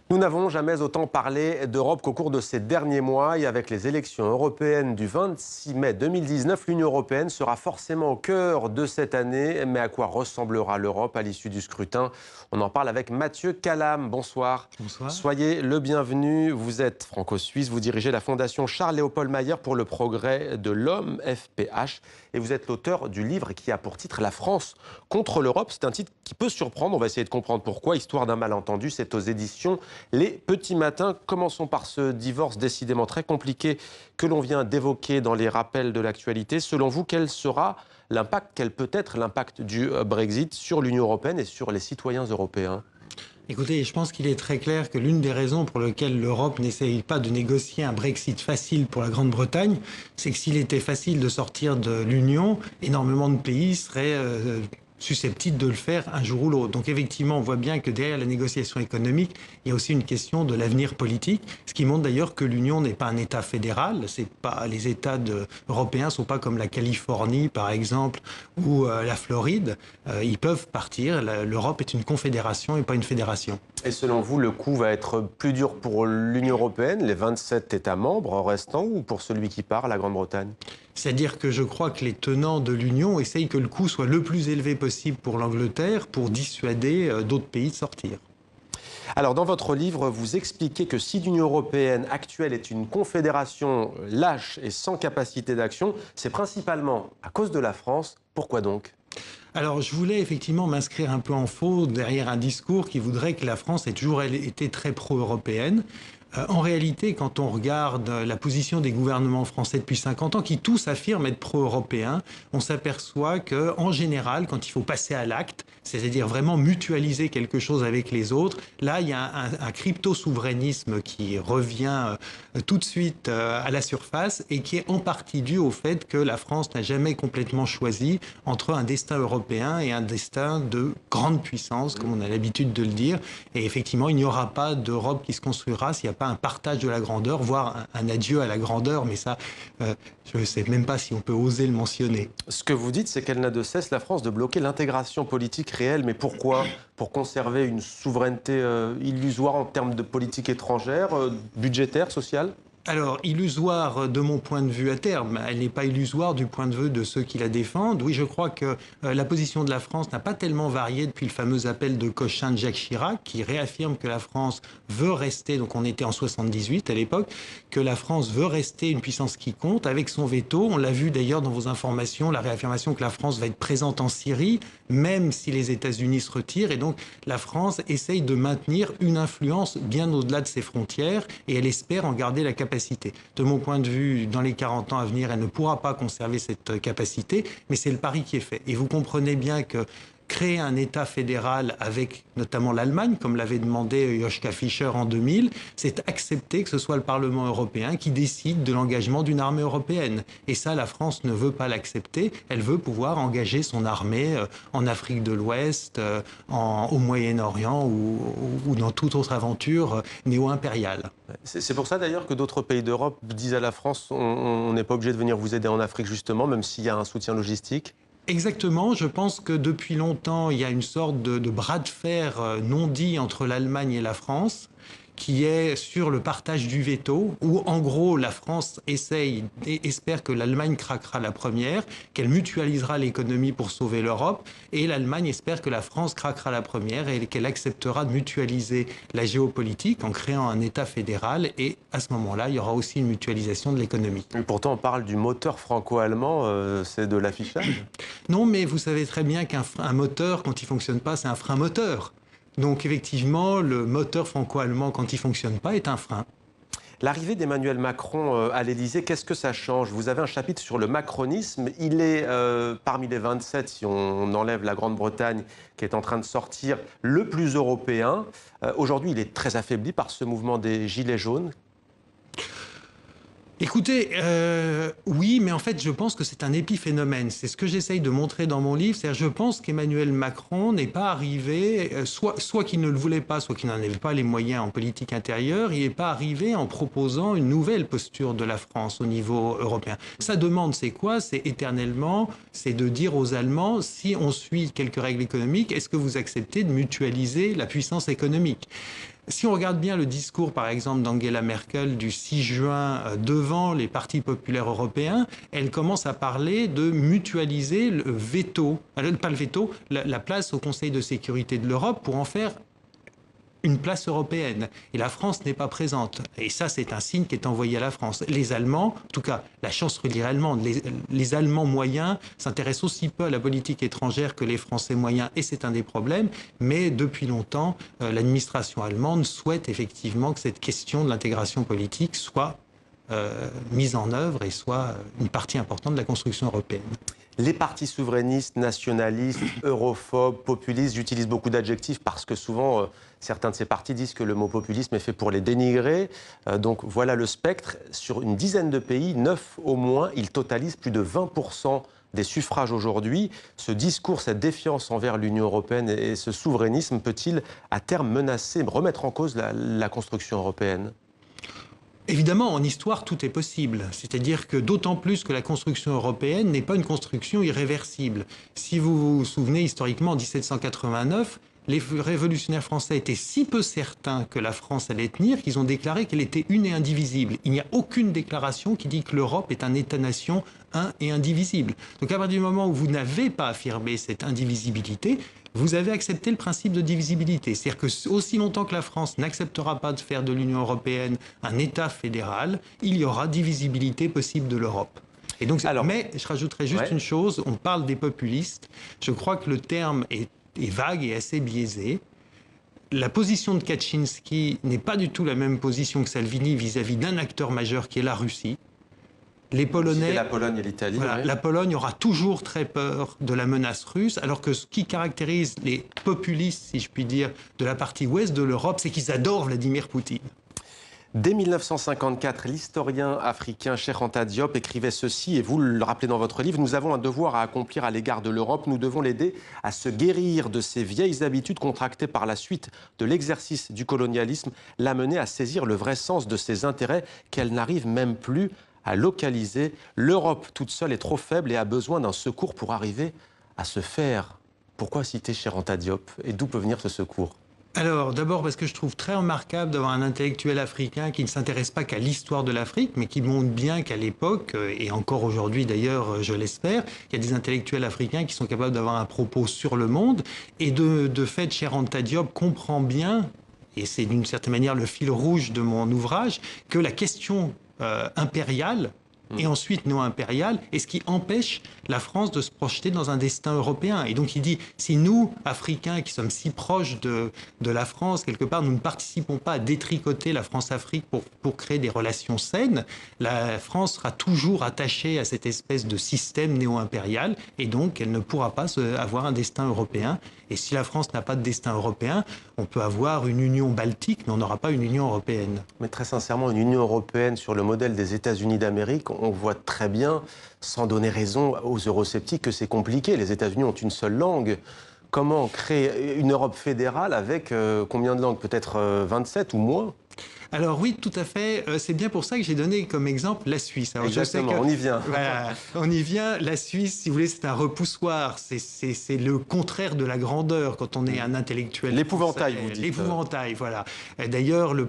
Nous n'avons jamais autant parlé d'Europe qu'au cours de ces derniers mois et avec les élections européennes du 26 mai 2019, l'Union européenne sera forcément au cœur de cette année. Mais à quoi ressemblera l'Europe à l'issue du scrutin? On en parle avec Mathieu Calam. Bonsoir. Bonsoir. Soyez le bienvenu. Vous êtes franco-suisse, vous dirigez la fondation Charles-Léopold Mayer pour le progrès de l'homme, FPH, et vous êtes l'auteur du livre qui a pour titre La France contre l'Europe. C'est un titre qui peut surprendre, on va essayer de comprendre pourquoi. Histoire d'un malentendu, c'est aux éditions Les Petits Matins. Commençons par ce divorce décidément très compliqué que l'on vient d'évoquer dans les rappels de l'actualité. Selon vous, quel sera l'impact, quel peut être l'impact du Brexit sur l'Union européenne et sur les citoyens européens? Écoutez, je pense qu'il est très clair que l'une des raisons pour lesquelles l'Europe n'essaye pas de négocier un Brexit facile pour la Grande-Bretagne, c'est que s'il était facile de sortir de l'Union, énormément de pays seraient susceptibles de le faire un jour ou l'autre. Donc effectivement, on voit bien que derrière la négociation économique, il y a aussi une question de l'avenir politique, ce qui montre d'ailleurs que l'Union n'est pas un État fédéral. C'est pas, les États européens ne sont pas comme la Californie, par exemple, ou la Floride. Ils peuvent partir. L'Europe est une confédération et pas une fédération. Et selon vous, le coup va être plus dur pour l'Union européenne, les 27 États membres restants, ou pour celui qui part, la Grande-Bretagne? C'est-à-dire que je crois que les tenants de l'Union essayent que le coût soit le plus élevé possible pour l'Angleterre pour dissuader d'autres pays de sortir. Alors, dans votre livre, vous expliquez que si l'Union européenne actuelle est une confédération lâche et sans capacité d'action, c'est principalement à cause de la France. Pourquoi donc? Alors, je voulais effectivement m'inscrire un peu en faux derrière un discours qui voudrait que la France ait toujours été très pro-européenne. En réalité, quand on regarde la position des gouvernements français depuis 50 ans, qui tous affirment être pro-européens, on s'aperçoit qu'en général, quand il faut passer à l'acte, c'est-à-dire vraiment mutualiser quelque chose avec les autres, là, il y a un crypto-souverainisme qui revient tout de suite à la surface et qui est en partie dû au fait que la France n'a jamais complètement choisi entre un destin européen et un destin de grande puissance, comme on a l'habitude de le dire. Et effectivement, il n'y aura pas d'Europe qui se construira s'il n'y a pas un partage de la grandeur, voire un adieu à la grandeur, mais ça, je ne sais même pas si on peut oser le mentionner. Ce que vous dites, c'est qu'elle n'a de cesse, la France, de bloquer l'intégration politique réelle. Mais pourquoi? Pour conserver une souveraineté illusoire en termes de politique étrangère, budgétaire, sociale? Alors, illusoire de mon point de vue à terme, elle n'est pas illusoire du point de vue de ceux qui la défendent. Oui, je crois que la position de la France n'a pas tellement varié depuis le fameux appel de Cochin de Jacques Chirac, qui réaffirme que la France veut rester, donc on était en 78 à l'époque, que la France veut rester une puissance qui compte avec son veto. On l'a vu d'ailleurs dans vos informations, la réaffirmation que la France va être présente en Syrie, même si les États-Unis se retirent. Et donc, la France essaye de maintenir une influence bien au-delà de ses frontières et elle espère en garder la capacité. De mon point de vue, dans les 40 ans à venir, elle ne pourra pas conserver cette capacité, mais c'est le pari qui est fait. Et vous comprenez bien que créer un État fédéral avec notamment l'Allemagne, comme l'avait demandé Joschka Fischer en 2000, c'est accepter que ce soit le Parlement européen qui décide de l'engagement d'une armée européenne. Et ça, la France ne veut pas l'accepter. Elle veut pouvoir engager son armée en Afrique de l'Ouest, au Moyen-Orient ou dans toute autre aventure néo-impériale. C'est pour ça d'ailleurs que d'autres pays d'Europe disent à la France on n'est pas obligé de venir vous aider en Afrique justement, même s'il y a un soutien logistique. Exactement, je pense que depuis longtemps, il y a une sorte de bras de fer non dit entre l'Allemagne et la France, qui est sur le partage du veto, où en gros la France essaye et espère que l'Allemagne craquera la première, qu'elle mutualisera l'économie pour sauver l'Europe, et l'Allemagne espère que la France craquera la première et qu'elle acceptera de mutualiser la géopolitique en créant un État fédéral, et à ce moment-là, il y aura aussi une mutualisation de l'économie. Et pourtant, on parle du moteur franco-allemand, c'est de l'affichage. Non, mais vous savez très bien qu'un moteur, quand il ne fonctionne pas, c'est un frein moteur. Donc effectivement, le moteur franco-allemand, quand il ne fonctionne pas, est un frein. L'arrivée d'Emmanuel Macron à l'Élysée, qu'est-ce que ça change? Vous avez un chapitre sur le macronisme. Il est parmi les 27, si on enlève la Grande-Bretagne, qui est en train de sortir, le plus européen. Aujourd'hui, il est très affaibli par ce mouvement des Gilets jaunes. Écoutez, oui, mais en fait, je pense que c'est un épiphénomène. C'est ce que j'essaye de montrer dans mon livre. C'est-à-dire, je pense qu'Emmanuel Macron n'est pas arrivé, soit qu'il ne le voulait pas, soit qu'il n'en avait pas les moyens en politique intérieure, il n'est pas arrivé en proposant une nouvelle posture de la France au niveau européen. Sa demande, c'est quoi? C'est éternellement, c'est de dire aux Allemands, si on suit quelques règles économiques, est-ce que vous acceptez de mutualiser la puissance économique? Si on regarde bien le discours, par exemple, d'Angela Merkel du 6 juin devant les partis populaires européens, elle commence à parler de mutualiser le veto, pas le veto, la place au Conseil de sécurité de l'Europe pour en faire une place européenne. Et la France n'est pas présente. Et ça, c'est un signe qui est envoyé à la France. Les Allemands, en tout cas la chancellerie allemande, les Allemands moyens s'intéressent aussi peu à la politique étrangère que les Français moyens, et c'est un des problèmes. Mais depuis longtemps, l'administration allemande souhaite effectivement que cette question de l'intégration politique soit mise en œuvre et soit une partie importante de la construction européenne. Les partis souverainistes, nationalistes, europhobes, populistes, j'utilise beaucoup d'adjectifs parce que souvent, certains de ces partis disent que le mot populisme est fait pour les dénigrer. Donc voilà le spectre. Sur une dizaine de pays, 9 au moins, ils totalisent plus de 20% des suffrages aujourd'hui. Ce discours, cette défiance envers l'Union européenne et ce souverainisme peut-il à terme menacer, remettre en cause la construction européenne ? Évidemment, en histoire, tout est possible. C'est-à-dire que d'autant plus que la construction européenne n'est pas une construction irréversible. Si vous vous souvenez, historiquement, en 1789, les révolutionnaires français étaient si peu certains que la France allait tenir qu'ils ont déclaré qu'elle était une et indivisible. Il n'y a aucune déclaration qui dit que l'Europe est un État-nation un et indivisible. Donc à partir du moment où vous n'avez pas affirmé cette indivisibilité, vous avez accepté le principe de divisibilité. C'est-à-dire que aussi longtemps que la France n'acceptera pas de faire de l'Union européenne un État fédéral, il y aura divisibilité possible de l'Europe. Et donc, mais je rajouterai juste une chose, on parle des populistes. Je crois que le terme est vague et assez biaisé. La position de Kaczynski n'est pas du tout la même position que Salvini vis-à-vis d'un acteur majeur qui est la Russie. Les Polonais, la Pologne et l'Italie. Voilà, la Pologne aura toujours très peur de la menace russe, alors que ce qui caractérise les populistes, si je puis dire, de la partie ouest de l'Europe, c'est qu'ils adorent Vladimir Poutine. Dès 1954, l'historien africain Cheikh Anta Diop écrivait ceci, et vous le rappelez dans votre livre, « Nous avons un devoir à accomplir à l'égard de l'Europe. Nous devons l'aider à se guérir de ces vieilles habitudes contractées par la suite de l'exercice du colonialisme, l'amener à saisir le vrai sens de ses intérêts qu'elle n'arrive même plus à localiser. L'Europe toute seule est trop faible et a besoin d'un secours pour arriver à se faire. » Pourquoi citer Cheikh Anta Diop et d'où peut venir ce secours ? Alors, d'abord parce que je trouve très remarquable d'avoir un intellectuel africain qui ne s'intéresse pas qu'à l'histoire de l'Afrique, mais qui montre bien qu'à l'époque, et encore aujourd'hui d'ailleurs, je l'espère, il y a des intellectuels africains qui sont capables d'avoir un propos sur le monde. Et de fait, Cheikh Anta Diop comprend bien, et c'est d'une certaine manière le fil rouge de mon ouvrage, que la question impériale, et ensuite non impériale, est ce qui empêche la France de se projeter dans un destin européen. Et donc il dit, si nous, Africains, qui sommes si proches de la France, quelque part, nous ne participons pas à détricoter la France-Afrique pour créer des relations saines, la France sera toujours attachée à cette espèce de système néo-impérial, et donc elle ne pourra pas avoir un destin européen. Et si la France n'a pas de destin européen, on peut avoir une union baltique, mais on n'aura pas une union européenne. Mais très sincèrement, une union européenne sur le modèle des États-Unis d'Amérique, on voit très bien, sans donner raison aux eurosceptiques, que c'est compliqué. Les États-Unis ont une seule langue. Comment créer une Europe fédérale avec combien de langues ? Peut-être 27 ou moins ? Alors oui, tout à fait. C'est bien pour ça que j'ai donné comme exemple la Suisse. Alors, exactement, je sais que, on y vient. Voilà, on y vient. La Suisse, si vous voulez, c'est un repoussoir. C'est le contraire de la grandeur quand on est un intellectuel. L'épouvantail, vous dites. L'épouvantail, voilà. D'ailleurs, le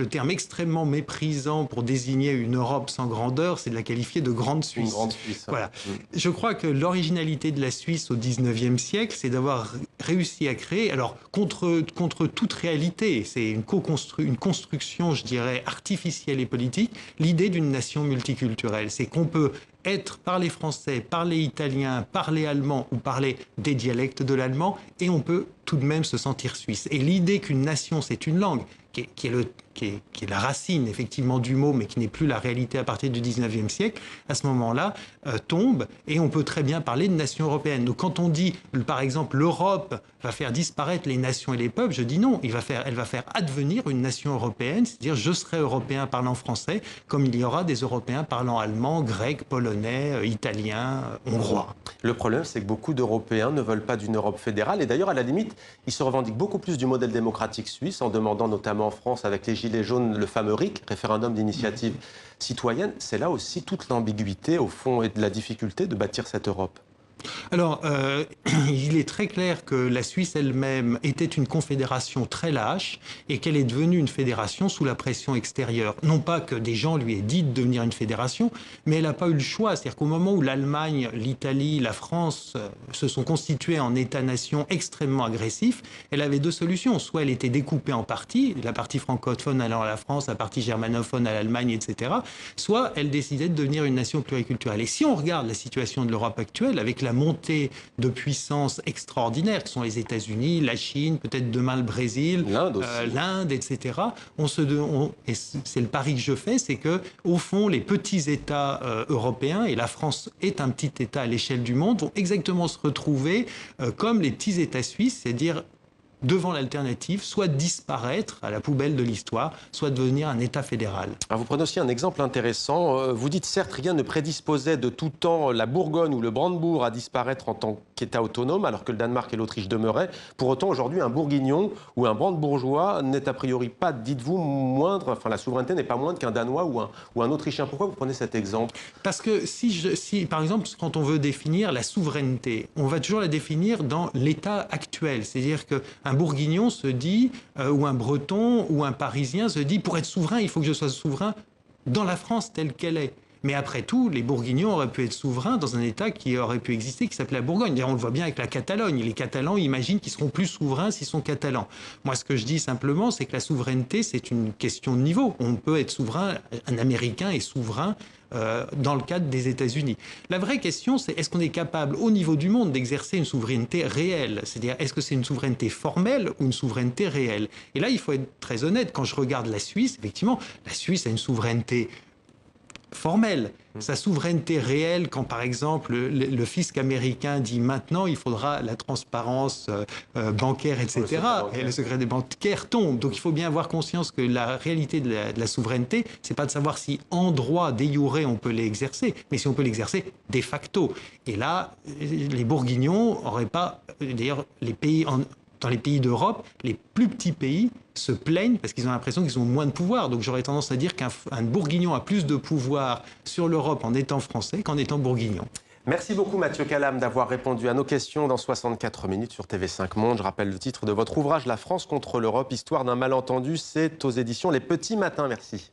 terme extrêmement méprisant pour désigner une Europe sans grandeur, c'est de la qualifier de grande Suisse. Une grande Suisse. Voilà. Je crois que l'originalité de la Suisse au XIXe siècle, c'est d'avoir réussi à créer, alors contre toute réalité, c'est une construction, je dirais, artificielle et politique, l'idée d'une nation multiculturelle. C'est qu'on peut être, parler français, parler italien, parler allemand ou parler des dialectes de l'allemand, et on peut tout de même se sentir suisse. Et l'idée qu'une nation, c'est une langue, qui est la racine, effectivement, du mot, mais qui n'est plus la réalité à partir du XIXe siècle, à ce moment-là, tombe, et on peut très bien parler de nation européenne. Donc quand on dit, par exemple, l'Europe va faire disparaître les nations et les peuples, je dis non, elle va faire advenir une nation européenne, c'est-à-dire je serai européen parlant français, comme il y aura des Européens parlant allemand, grec, polonais, italien, hongrois. Le problème, c'est que beaucoup d'Européens ne veulent pas d'une Europe fédérale, et d'ailleurs, à la limite, ils se revendiquent beaucoup plus du modèle démocratique suisse, en demandant notamment en France, avec les Gilets jaunes, le fameux RIC, référendum d'initiative citoyenne. C'est là aussi toute l'ambiguïté, au fond, et de la difficulté de bâtir cette Europe. Alors, il est très clair que la Suisse elle-même était une confédération très lâche et qu'elle est devenue une fédération sous la pression extérieure. Non pas que des gens lui aient dit de devenir une fédération, mais elle n'a pas eu le choix. C'est-à-dire qu'au moment où l'Allemagne, l'Italie, la France se sont constituées en États-nations extrêmement agressifs, elle avait deux solutions. Soit elle était découpée en parties, la partie francophone allant à la France, la partie germanophone à l'Allemagne, etc. Soit elle décidait de devenir une nation pluriculturelle. Et si on regarde la situation de l'Europe actuelle, avec la montée de puissances extraordinaires, qui sont les États-Unis, la Chine, peut-être demain le Brésil, l'Inde, etc. Et c'est le pari que je fais, c'est que au fond, les petits États européens, et la France est un petit État à l'échelle du monde, vont exactement se retrouver comme les petits États suisses, c'est-à-dire devant l'alternative, soit disparaître à la poubelle de l'histoire, soit devenir un État fédéral. Alors vous prenez aussi un exemple intéressant. Vous dites certes, rien ne prédisposait de tout temps la Bourgogne ou le Brandebourg à disparaître en tant qu'État autonome, alors que le Danemark et l'Autriche demeuraient. Pour autant, aujourd'hui, un Bourguignon ou un Brandebourgeois n'est a priori pas, dites-vous, moindre, enfin la souveraineté n'est pas moindre qu'un Danois ou un Autrichien. Pourquoi vous prenez cet exemple? Parce que si, par exemple, quand on veut définir la souveraineté, on va toujours la définir dans l'état actuel. C'est-à-dire qu'un Bourguignon se dit, ou un Breton, ou un Parisien se dit, pour être souverain, il faut que je sois souverain dans la France telle qu'elle est. Mais après tout, les Bourguignons auraient pu être souverains dans un État qui aurait pu exister, qui s'appelait la Bourgogne. D'ailleurs, on le voit bien avec la Catalogne. Les Catalans imaginent qu'ils seront plus souverains s'ils sont catalans. Moi, ce que je dis simplement, c'est que la souveraineté, c'est une question de niveau. On peut être souverain, un Américain est souverain dans le cadre des États-Unis. La vraie question, c'est est-ce qu'on est capable, au niveau du monde, d'exercer une souveraineté réelle? C'est-à-dire, est-ce que c'est une souveraineté formelle ou une souveraineté réelle? Et là, il faut être très honnête. Quand je regarde la Suisse, effectivement, la Suisse a une souveraineté formelle. Sa souveraineté réelle, quand par exemple le fisc américain dit maintenant il faudra la transparence bancaire, etc., et le secret des bancaires tombe. Donc il faut bien avoir conscience que la réalité de la souveraineté, c'est pas de savoir si en droit, de jure, on peut l'exercer, mais si on peut l'exercer de facto. Et là, les Bourguignons n'auraient pas, d'ailleurs, dans les pays d'Europe, les plus petits pays se plaignent parce qu'ils ont l'impression qu'ils ont moins de pouvoir. Donc j'aurais tendance à dire qu'un Bourguignon a plus de pouvoir sur l'Europe en étant français qu'en étant bourguignon. Merci beaucoup Mathieu Calam d'avoir répondu à nos questions dans 64 minutes sur TV5 Monde. Je rappelle le titre de votre ouvrage, La France contre l'Europe, histoire d'un malentendu. C'est aux éditions Les Petits Matins. Merci.